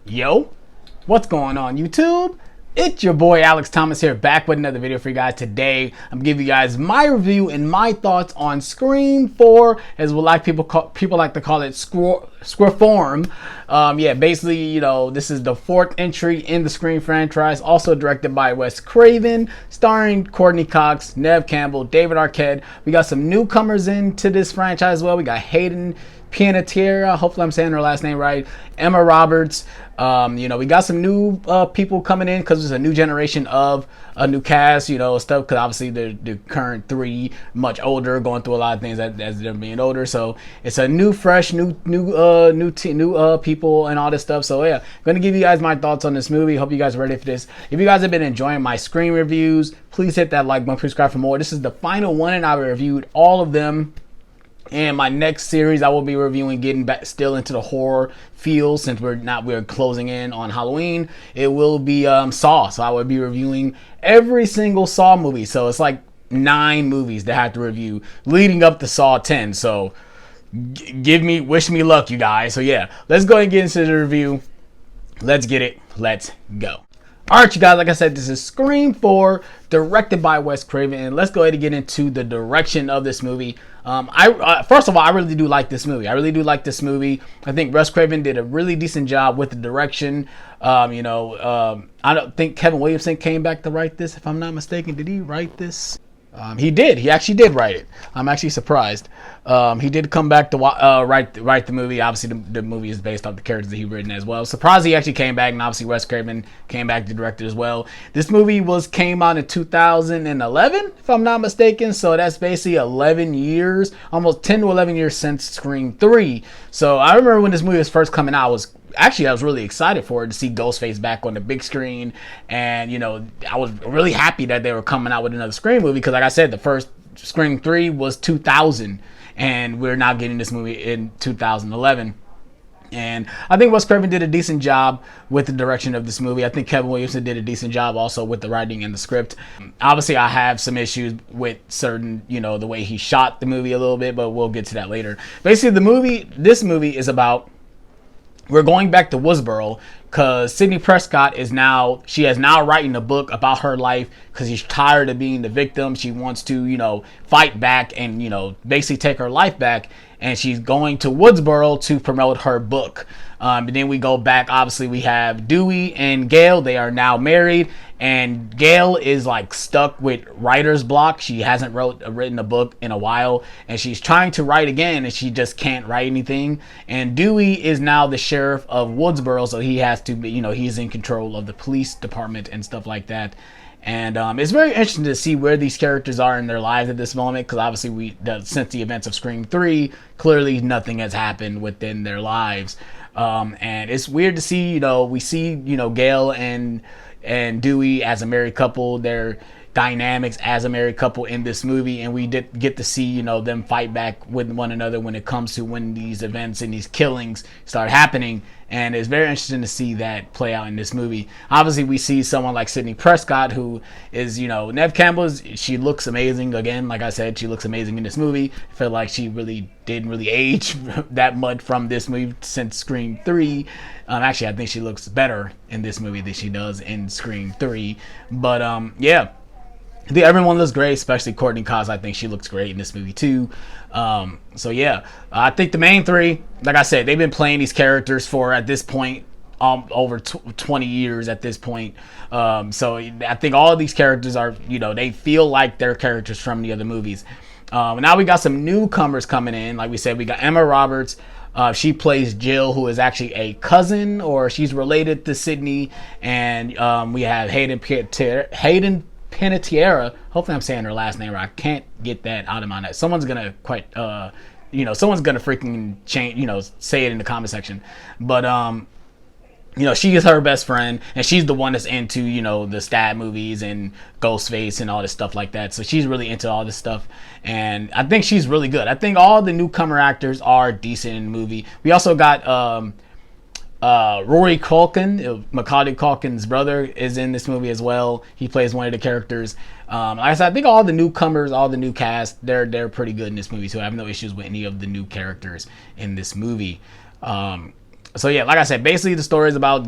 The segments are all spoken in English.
Yo, what's going on YouTube? It's your boy Alex Thomas here, back with another video for you guys. Today, I'm giving you guys my review and my thoughts on Scream 4, as what like people like to call it, Squirform. Yeah, basically, this is the fourth entry in the Scream franchise, also directed by Wes Craven, starring Courtney Cox, Neve Campbell, David Arquette. We got some newcomers into this franchise as well. We got Hayden Panettiere, hopefully I'm saying her last name right, Emma Roberts. We got some new people coming in because there's a new generation of a new cast, stuff, because obviously the current three much older, going through a lot of things as they're being older. So it's a new, fresh, new people and all this stuff. So yeah, I'm gonna give you guys my thoughts on this movie. Hope you guys are ready for this. If you guys have been enjoying my Scream reviews, please hit that like button, subscribe for more. This is the final one, and I reviewed all of them. And my next series, I will be reviewing, getting back still into the horror field, since we're closing in on Halloween. It will be Saw. So I will be reviewing every single Saw movie. So it's like 9 movies that I have to review leading up to Saw 10. So wish me luck, you guys. So yeah, let's go ahead and get into the review. Let's get it. Let's go. Alright, you guys, like I said, this is Scream 4, directed by Wes Craven, and let's go ahead and get into the direction of this movie. First of all, I really do like this movie. I think Wes Craven did a really decent job with the direction. I don't think Kevin Williamson came back to write this, if I'm not mistaken. Did he write this? He did. He actually did write it. I'm actually surprised. He did come back to write the movie. Obviously, the movie is based off the characters that he written as well. Surprised he actually came back, and obviously Wes Craven came back to direct it as well. This movie came out in 2011, if I'm not mistaken. So that's basically 11 years, almost 10 to 11 years since Scream 3. So I remember when this movie was first coming out, I was really excited for it, to see Ghostface back on the big screen. And, I was really happy that they were coming out with another Scream movie, because like I said, the first Scream 3 was 2000, and we're now getting this movie in 2011. And I think Wes Craven did a decent job with the direction of this movie. I think Kevin Williamson did a decent job also with the writing and the script. Obviously, I have some issues with certain, the way he shot the movie a little bit, but we'll get to that later. Basically, this movie is about, we're going back to Woodsboro, because Sidney Prescott has now writing a book about her life, because she's tired of being the victim. She wants to, fight back and, basically take her life back. And she's going to Woodsboro to promote her book. And then we go back. Obviously, we have Dewey and Gail. They are now married. And Gail is like stuck with writer's block. She hasn't written a book in a while. And she's trying to write again, and she just can't write anything. And Dewey is now the sheriff of Woodsboro. So he has to be, he's in control of the police department and stuff like that. And it's very interesting to see where these characters are in their lives at this moment, because obviously since the events of Scream 3, clearly nothing has happened within their lives. And it's weird to see, we see, Gail and Dewey as a married couple, their dynamics as a married couple in this movie, and we did get to see, them fight back with one another when it comes to when these events and these killings start happening. And it's very interesting to see that play out in this movie. Obviously, we see someone like Sidney Prescott, who is, Neve Campbell. She looks amazing. Again, like I said, she looks amazing in this movie. I feel like she really didn't age that much from this movie since Scream 3. Actually, I think she looks better in this movie than she does in Scream 3. But, yeah. I think everyone looks great, especially Courtney Cox. I think she looks great in this movie too. So yeah, I think the main three, like I said, they've been playing these characters for, at this point, over 20 years at this point. So I think all of these characters are, they feel like they're characters from the other movies. Now we got some newcomers coming in. Like we said, we got Emma Roberts. She plays Jill, who is actually a cousin, or she's related to Sidney. And we have Hayden Panettiere. Hopefully I'm saying her last name right. I can't get that out of my head. Someone's gonna someone's gonna freaking change, say it in the comment section. But she is her best friend, and she's the one that's into, the stab movies and Ghostface and all this stuff like that. So she's really into all this stuff, and I think she's really good. I think all the newcomer actors are decent in the movie. We also got Rory Culkin, Macaulay Culkin's brother, is in this movie as well. He plays one of the characters. Like I said, I think all the newcomers, all the new cast, they're pretty good in this movie too. I have no issues with any of the new characters in this movie. So yeah, like I said, basically the story is about,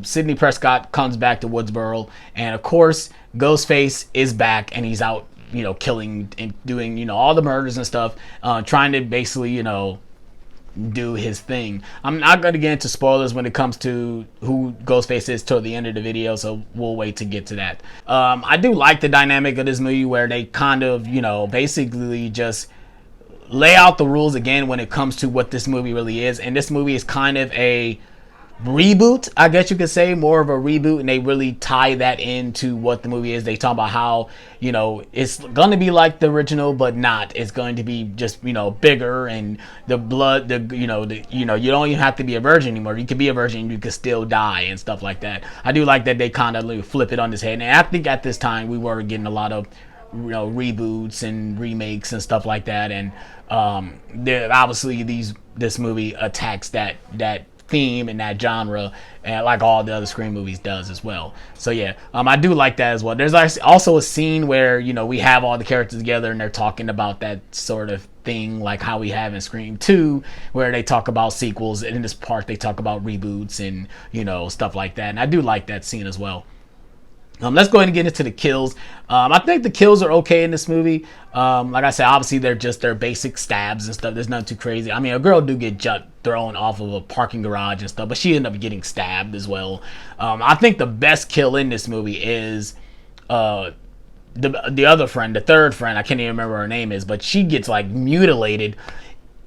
Sidney Prescott comes back to Woodsboro, and of course Ghostface is back, and he's out, killing and doing, all the murders and stuff, trying to basically, do his thing. I'm not going to get into spoilers when it comes to who Ghostface is toward the end of the video, so we'll wait to get to that. I do like the dynamic of this movie where they kind of, basically just lay out the rules again when it comes to what this movie really is. And this movie is kind of a reboot, I guess you could say, more of a reboot, and they really tie that into what the movie is. They talk about how, it's going to be like the original, but not. It's going to be just, bigger, and the blood, you don't even have to be a virgin anymore. You can be a virgin, you can still die and stuff like that. I do like that they kind of flip it on his head. And I think at this time we were getting a lot of, reboots and remakes and stuff like that. And obviously this movie attacks that theme and that genre, and like all the other Scream movies does as well. So yeah, I do like that as well. There's also a scene where we have all the characters together and they're talking about that sort of thing like how we have in Scream 2, where they talk about sequels, and in this part they talk about reboots and stuff like that. And I do like that scene as well. Let's go ahead and get into the kills. I think the kills are okay in this movie. Like I said, obviously they're just their basic stabs and stuff. There's nothing too crazy. I mean, a girl do get thrown off of a parking garage and stuff, but she ended up getting stabbed as well. I think the best kill in this movie is the other friend, the third friend. I can't even remember her name is, but she gets mutilated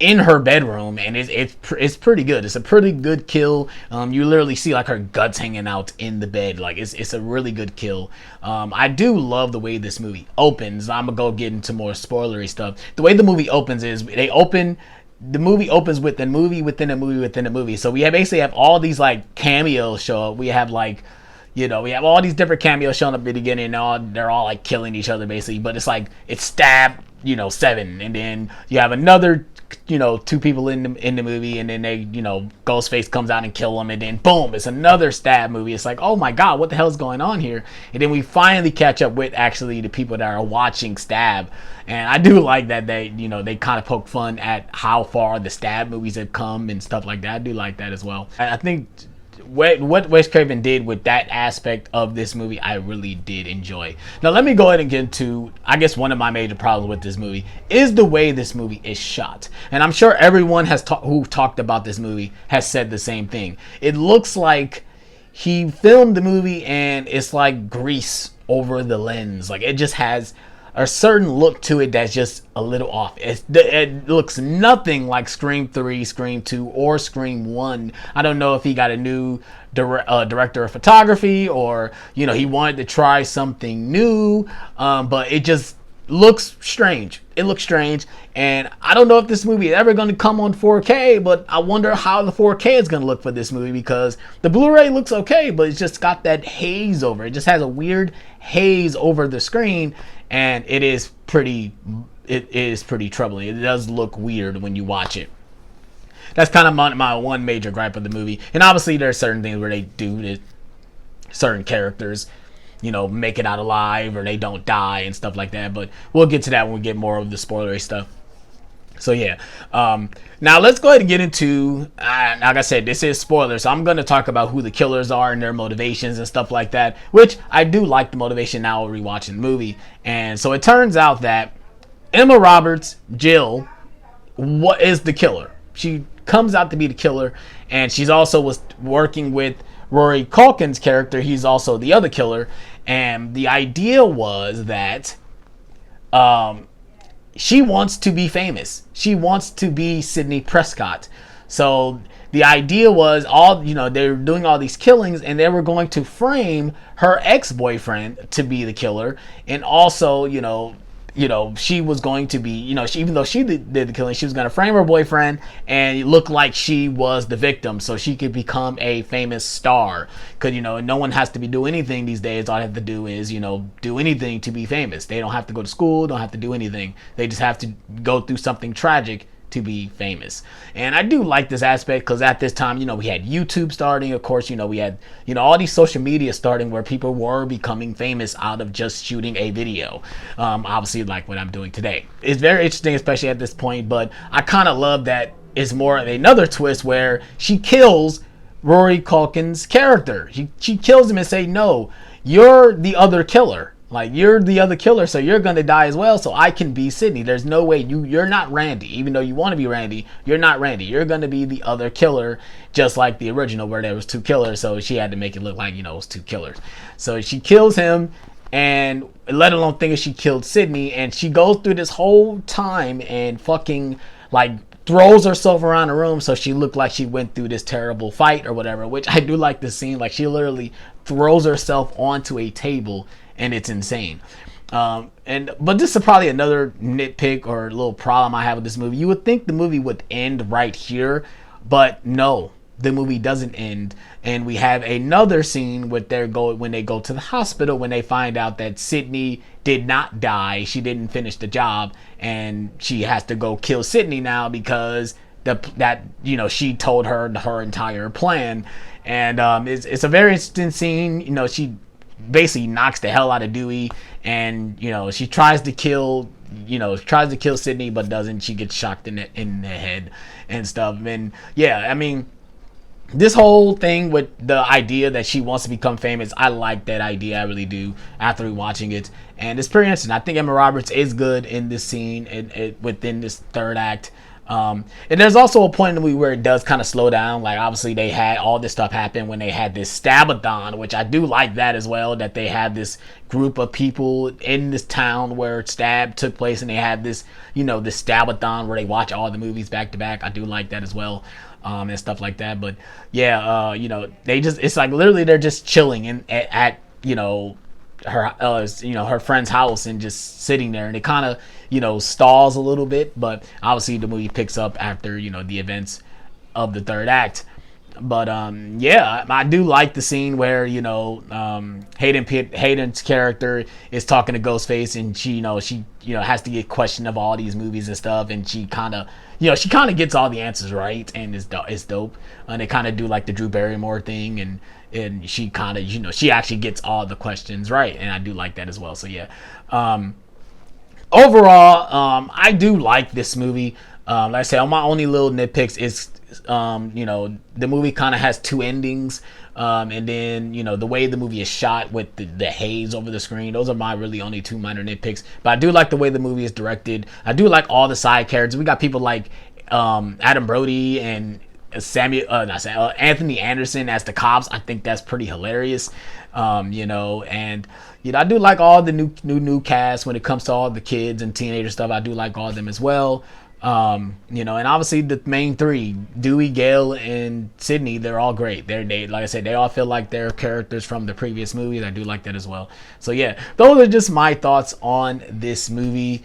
in her bedroom, and it's pretty good. It's a pretty good kill. You literally see her guts hanging out in the bed. It's a really good kill. I do love the way this movie opens. I'm gonna go get into more spoilery stuff. The way the movie opens is the movie opens with the movie within a movie within a movie. So we basically have all these cameos show up. We have we have all these different cameos showing up at the beginning, and they're all killing each other basically. But it's stab 7, and then you have another 2 people in the movie, and then they Ghostface comes out and kill them, and then boom, it's another stab movie. It's oh my god, what the hell is going on here? And then we finally catch up with actually the people that are watching stab. And I do like that they kind of poke fun at how far the stab movies have come and stuff like that. I do like that as well. I think what Wes Craven did with that aspect of this movie, I really did enjoy. Now let me go ahead and get into, I guess, one of my major problems with this movie is the way this movie is shot. And I'm sure everyone who talked about this movie has said the same thing. It looks like he filmed the movie and it's like grease over the lens. It just has a certain look to it that's just a little off. It looks nothing like Scream 3, Scream 2, or Scream 1. I don't know if he got a new director of photography, or he wanted to try something new, but it just looks strange. It looks strange, and I don't know if this movie is ever going to come on 4K, but I wonder how the 4K is going to look for this movie, because the Blu-ray looks okay, but it's just got that haze over it. It just has a weird haze over the screen, and it is pretty troubling. It does look weird when you watch it. That's kind of my one major gripe of the movie. And obviously there's certain things where they do to certain characters, make it out alive, or they don't die and stuff like that. But we'll get to that when we get more of the spoilery stuff. So yeah, now let's go ahead and get into, like I said, this is spoilers, so I'm going to talk about who the killers are and their motivations and stuff like that, which I do like the motivation now rewatching the movie. And so it turns out that Emma Roberts, Jill, what is the killer? She comes out to be the killer, and she's also was working with Rory Culkin's character. He's also the other killer, and the idea was that she wants to be famous. She wants to be Sidney Prescott. So the idea was they were doing all these killings, and they were going to frame her ex-boyfriend to be the killer. And also, she was going to be, even though she did the killing, she was going to frame her boyfriend and look like she was the victim, so she could become a famous star. Because, no one has to do anything these days. All they have to do is, do anything to be famous. They don't have to go to school, don't have to do anything. They just have to go through something tragic to be famous. And I do like this aspect, because at this time, we had YouTube starting. Of course, we had, all these social media starting, where people were becoming famous out of just shooting a video. Obviously, like what I'm doing today. It's very interesting, especially at this point, but I kind of love that is more of another twist where she kills Rory Culkin's character. She kills him and say, no, you're the other killer. Like, you're the other killer, so you're gonna die as well, so I can be Sydney. There's no way you're not Randy. Even though you want to be Randy, you're not Randy. You're gonna be the other killer, just like the original where there was two killers, so she had to make it look like, it was two killers. So she kills him, and let alone thinking she killed Sydney, and she goes through this whole time and fucking, like, throws herself around the room so she looked like she went through this terrible fight or whatever, which I do like the scene. Like, she literally throws herself onto a table, and it's insane. But this is probably another nitpick or little problem I have with this movie. You would think the movie would end right here, but no, the movie doesn't end. And we have another scene when they go to the hospital, when they find out that Sydney did not die. She didn't finish the job, and she has to go kill Sydney now because she told her entire plan. And it's a very interesting scene. She basically knocks the hell out of Dewey, and she tries to kill Sydney, but doesn't. She gets shocked in the head and stuff. And yeah, I mean, this whole thing with the idea that she wants to become famous, I like that idea. I really do, after rewatching it. And it's pretty interesting. I think Emma Roberts is good in this scene and within this third act. And there's also a point in the movie where it does kind of slow down. Like, obviously they had all this stuff happen when they had this Stabathon, which I do like that as well, that they had this group of people in this town where Stab took place, and they had this, this Stabathon where they watch all the movies back to back. I do like that as well. And stuff like that. But yeah, they just, it's like literally they're just chilling at her friend's house and just sitting there, and it kind of stalls a little bit, but obviously the movie picks up after the events of the third act. But yeah, I do like the scene where Hayden's character is talking to Ghostface, and she has to get questioned of all these movies and stuff, and she kind of gets all the answers right, and it's dope. And they kind of do like the Drew Barrymore thing, and she kind of she actually gets all the questions right, and I do like that as well. So yeah, overall, I do like this movie. Like I said, my only little nitpicks is the movie kind of has two endings, and then the way the movie is shot with the haze over the screen. Those are my really only two minor nitpicks. But I do like the way the movie is directed. I do like all the side characters. We got people like Adam Brody and Anthony Anderson as the cops. I think that's pretty hilarious. And I do like all the new cast when it comes to all the kids and teenager stuff. I do like all of them as well. And obviously the main three, Dewey, Gale, and Sydney, they're all great. Like I said, they all feel like they're characters from the previous movies. I do like that as well. So yeah, those are just my thoughts on this movie.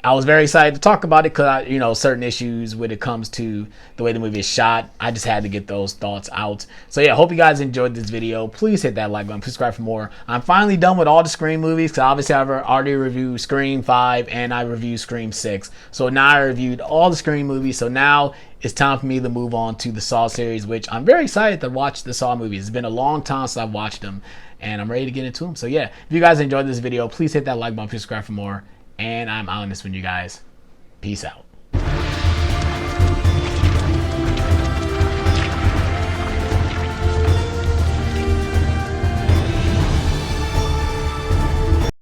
I was very excited to talk about it because, certain issues when it comes to the way the movie is shot, I just had to get those thoughts out. So yeah, hope you guys enjoyed this video. Please hit that like button, subscribe for more. I'm finally done with all the Scream movies, because obviously I've already reviewed Scream 5 and I reviewed Scream 6. So now I reviewed all the Scream movies. So now it's time for me to move on to the Saw series, which I'm very excited to watch the Saw movies. It's been a long time since I've watched them, and I'm ready to get into them. So yeah, if you guys enjoyed this video, please hit that like button, subscribe for more. And I'm out on this one, you guys. Peace out.